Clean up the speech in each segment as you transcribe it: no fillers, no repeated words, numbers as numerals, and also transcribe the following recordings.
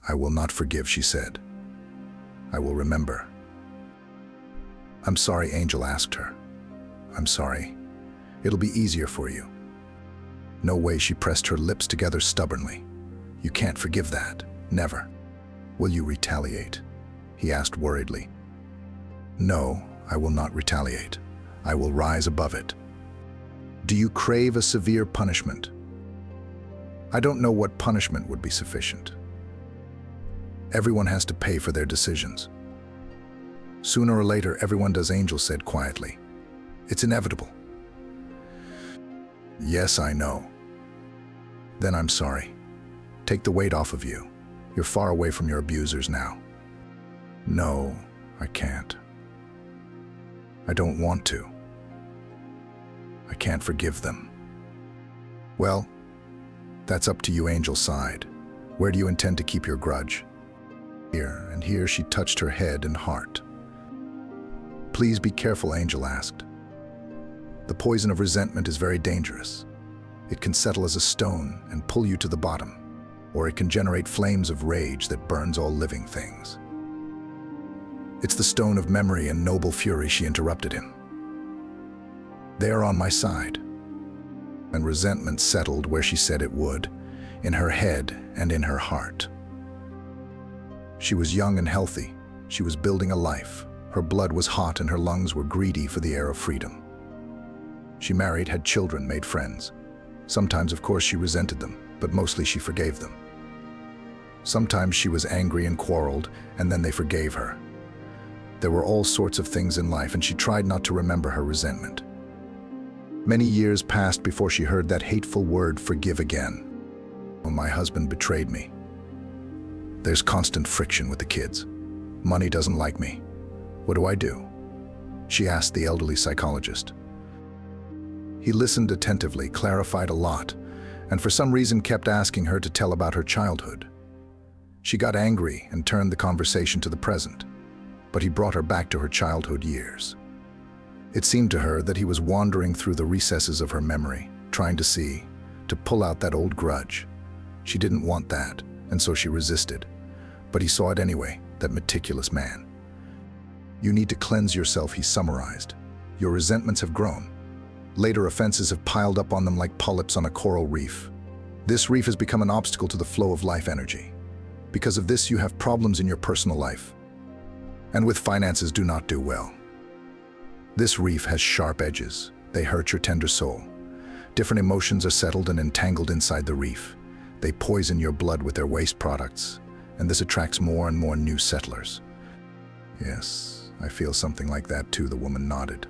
I will not forgive, she said. I will remember. I'm sorry, Angel asked her. I'm sorry. It'll be easier for you. No way, she pressed her lips together stubbornly. You can't forgive that. Never. Will you retaliate? He asked worriedly. No, I will not retaliate. I will rise above it. Do you crave a severe punishment? I don't know what punishment would be sufficient. Everyone has to pay for their decisions. Sooner or later, everyone does, Angel said quietly. It's inevitable. Yes, I know. Then I'm sorry. Take the weight off of you. You're far away from your abusers now. No, I can't. I don't want to. I can't forgive them. Well, that's up to you, Angel sighed. Where do you intend to keep your grudge? Here, and here she touched her head and heart. Please be careful, Angel asked. The poison of resentment is very dangerous. It can settle as a stone and pull you to the bottom, or it can generate flames of rage that burns all living things. It's the stone of memory and noble fury, she interrupted him. They are on my side. And resentment settled where she said it would, in her head and in her heart. She was young and healthy. She was building a life. Her blood was hot and her lungs were greedy for the air of freedom. She married, had children, made friends. Sometimes, of course, she resented them, but mostly she forgave them. Sometimes she was angry and quarreled, and then they forgave her. There were all sorts of things in life, and she tried not to remember her resentment. Many years passed before she heard that hateful word, forgive again. Oh, my husband betrayed me. There's constant friction with the kids. Money doesn't like me. What do I do? She asked the elderly psychologist. He listened attentively, clarified a lot, and for some reason kept asking her to tell about her childhood. She got angry and turned the conversation to the present, but he brought her back to her childhood years. It seemed to her that he was wandering through the recesses of her memory, trying to see, to pull out that old grudge. She didn't want that, and so she resisted. But he saw it anyway, that meticulous man. You need to cleanse yourself, he summarized. Your resentments have grown. Later offenses have piled up on them like polyps on a coral reef. This reef has become an obstacle to the flow of life energy. Because of this, you have problems in your personal life. And with finances, do not do well. This reef has sharp edges. They hurt your tender soul. Different emotions are settled and entangled inside the reef. They poison your blood with their waste products, and this attracts more and more new settlers. Yes, I feel something like that too, the woman nodded.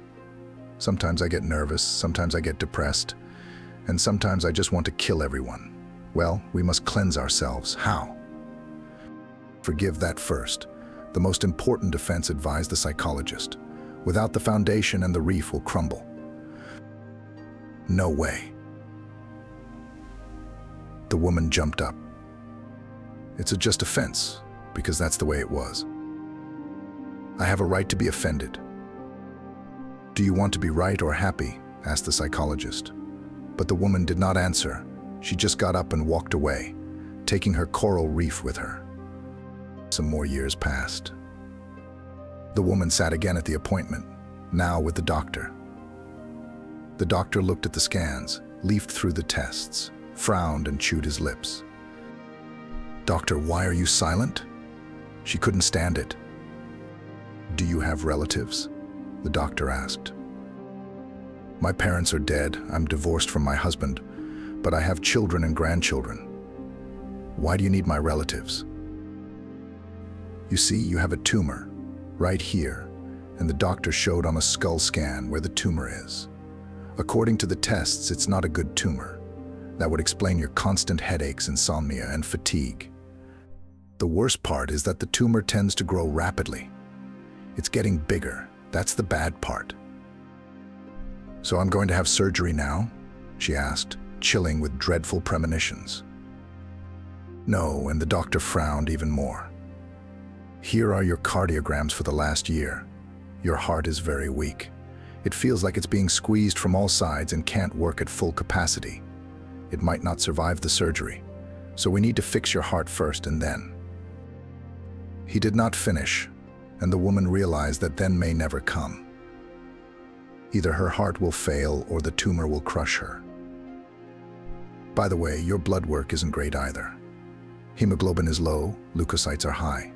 Sometimes I get nervous, sometimes I get depressed, and sometimes I just want to kill everyone. Well, we must cleanse ourselves. How? Forgive that first. The most important defense, advised the psychologist. Without the foundation, and the reef will crumble. No way. The woman jumped up. It's just offense, because that's the way it was. I have a right to be offended. Do you want to be right or happy? Asked the psychologist. But the woman did not answer. She just got up and walked away, taking her coral reef with her. Some more years passed. The woman sat again at the appointment, now with the doctor. The doctor looked at the scans, leafed through the tests, frowned and chewed his lips. Doctor, why are you silent? She couldn't stand it. Do you have relatives? The doctor asked. My parents are dead. I'm divorced from my husband, but I have children and grandchildren. Why do you need my relatives? You see, you have a tumor right here, and the doctor showed on a skull scan where the tumor is. According to the tests, it's not a good tumor. That would explain your constant headaches, insomnia, and fatigue. The worst part is that the tumor tends to grow rapidly. It's getting bigger. That's the bad part. So I'm going to have surgery now? She asked, chilling with dreadful premonitions. No, and the doctor frowned even more. Here are your cardiograms for the last year. Your heart is very weak. It feels like it's being squeezed from all sides and can't work at full capacity. It might not survive the surgery. So we need to fix your heart first and then. He did not finish, and the woman realized that then may never come. Either her heart will fail or the tumor will crush her. By the way, your blood work isn't great either. Hemoglobin is low, leukocytes are high.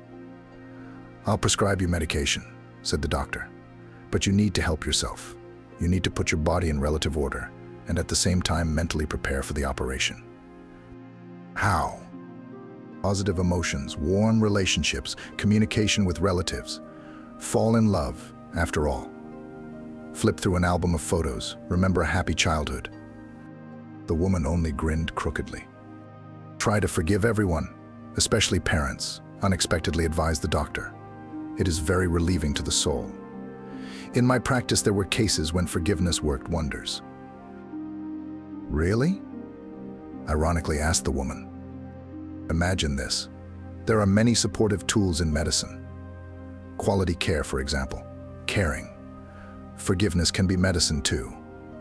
I'll prescribe you medication, said the doctor, but you need to help yourself. You need to put your body in relative order and at the same time mentally prepare for the operation. How? Positive emotions, warm relationships, communication with relatives. Fall in love, after all. Flip through an album of photos, remember a happy childhood. The woman only grinned crookedly. Try to forgive everyone, especially parents, unexpectedly advised the doctor. It is very relieving to the soul. In my practice, there were cases when forgiveness worked wonders. Really? Ironically asked the woman. Imagine this. There are many supportive tools in medicine. Quality care, for example. Caring. Forgiveness can be medicine too,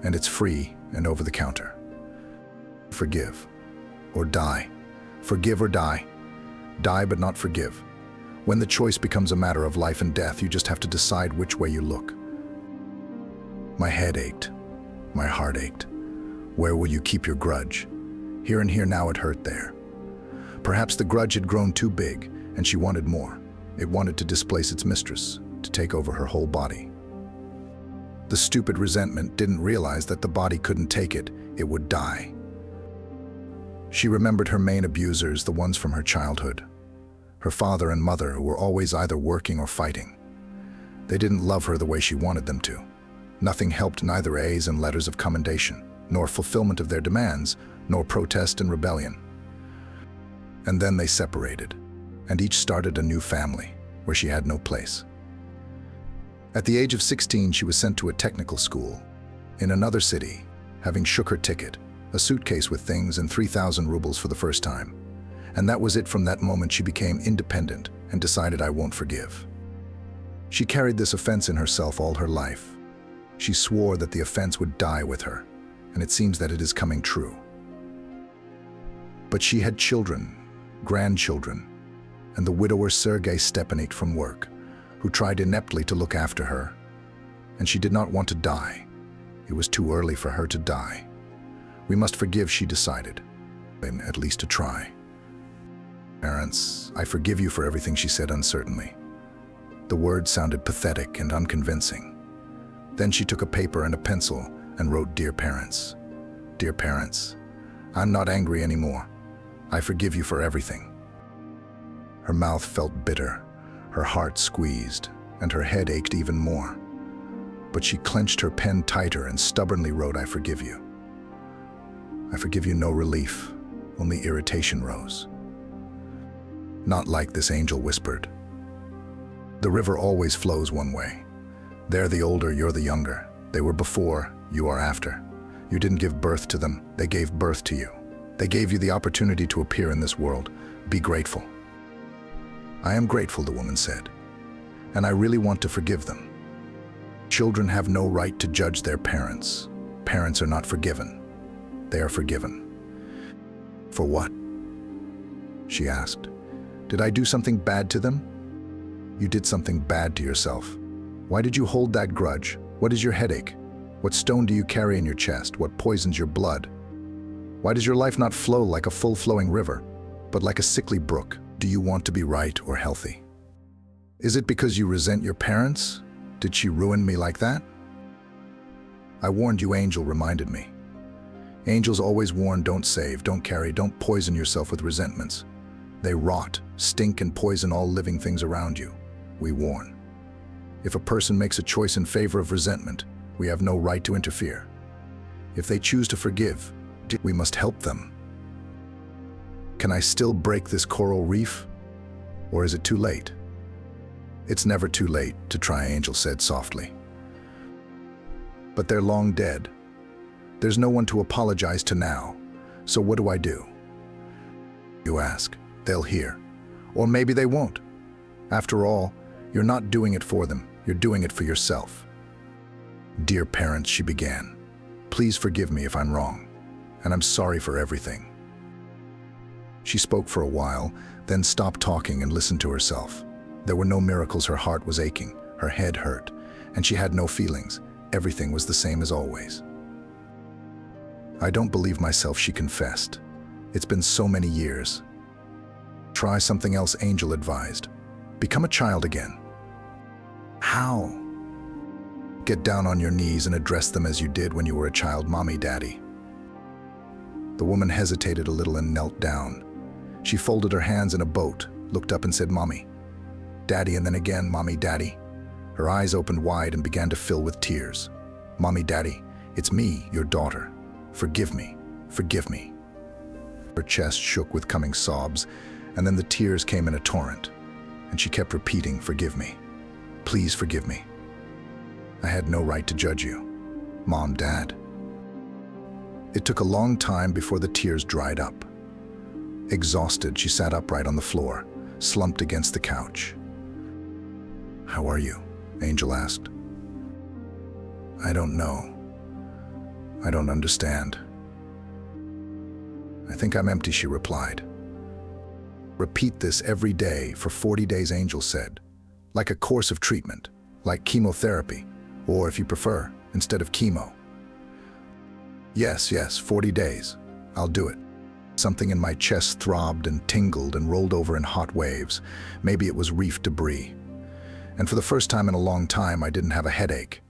and it's free and over the counter. Forgive or die. Forgive or die. Die but not forgive. When the choice becomes a matter of life and death, you just have to decide which way you look. My head ached. My heart ached. Where will you keep your grudge? Here and here now it hurt there. Perhaps the grudge had grown too big, and she wanted more. It wanted to displace its mistress, to take over her whole body. The stupid resentment didn't realize that the body couldn't take it, it would die. She remembered her main abusers, the ones from her childhood. Her father and mother, who were always either working or fighting. They didn't love her the way she wanted them to. Nothing helped, neither A's and letters of commendation, nor fulfillment of their demands, nor protest and rebellion. And then they separated, and each started a new family, where she had no place. At the age of 16, she was sent to a technical school in another city, having shook her ticket, a suitcase with things and 3,000 rubles for the first time. And that was it. From that moment, she became independent and decided, I won't forgive. She carried this offense in herself all her life. She swore that the offense would die with her, and it seems that it is coming true. But she had children, grandchildren, and the widower Sergei Stepanich from work, who tried ineptly to look after her, and she did not want to die. It was too early for her to die. We must forgive, she decided, and at least to try. Parents, I forgive you for everything, she said uncertainly. The words sounded pathetic and unconvincing. Then she took a paper and a pencil and wrote, Dear parents. Dear parents, I'm not angry anymore. I forgive you for everything. Her mouth felt bitter, her heart squeezed, and her head ached even more. But she clenched her pen tighter and stubbornly wrote, I forgive you. I forgive you. No relief, only irritation rose. Not like this, Angel whispered. The river always flows one way. They're the older, you're the younger. They were before, you are after. You didn't give birth to them, they gave birth to you. They gave you the opportunity to appear in this world. Be grateful. I am grateful, the woman said, and I really want to forgive them. Children have no right to judge their parents. Parents are not forgiven. They are forgiven. For what? She asked. Did I do something bad to them? You did something bad to yourself. Why did you hold that grudge? What is your headache? What stone do you carry in your chest? What poisons your blood? Why does your life not flow like a full-flowing river, but like a sickly brook? Do you want to be right or healthy? Is it because you resent your parents? Did she ruin me like that? I warned you, Angel reminded me. Angels always warn, don't save, don't carry, don't poison yourself with resentments. They rot, stink, and poison all living things around you. We warn. If a person makes a choice in favor of resentment, we have no right to interfere. If they choose to forgive, we must help them. Can I still break this coral reef? Or is it too late? It's never too late to try, Angel said softly. But they're long dead. There's no one to apologize to now. So what do I do? You ask. They'll hear. Or maybe they won't. After all, you're not doing it for them. You're doing it for yourself. Dear parents, she began. Please forgive me if I'm wrong. And I'm sorry for everything. She spoke for a while, then stopped talking and listened to herself. There were no miracles. Her heart was aching, her head hurt, and she had no feelings. Everything was the same as always. I don't believe myself, she confessed. It's been so many years. Try something else, Angel advised. Become a child again. How? Get down on your knees and address them as you did when you were a child, Mommy, Daddy. The woman hesitated a little and knelt down. She folded her hands in a boat, looked up and said, Mommy, Daddy, and then again, Mommy, Daddy. Her eyes opened wide and began to fill with tears. Mommy, Daddy, it's me, your daughter. Forgive me, forgive me. Her chest shook with coming sobs, and then the tears came in a torrent, and she kept repeating, forgive me, please forgive me. I had no right to judge you, Mom, Dad. It took a long time before the tears dried up. Exhausted, she sat upright on the floor, slumped against the couch. How are you? Angel asked. I don't know. I don't understand. I think I'm empty, she replied. Repeat this every day for 40 days, Angel said. Like a course of treatment, like chemotherapy, or if you prefer, instead of chemo. Yes, 40 days. I'll do it. Something in my chest throbbed and tingled and rolled over in hot waves. Maybe it was reef debris. And for the first time in a long time, I didn't have a headache.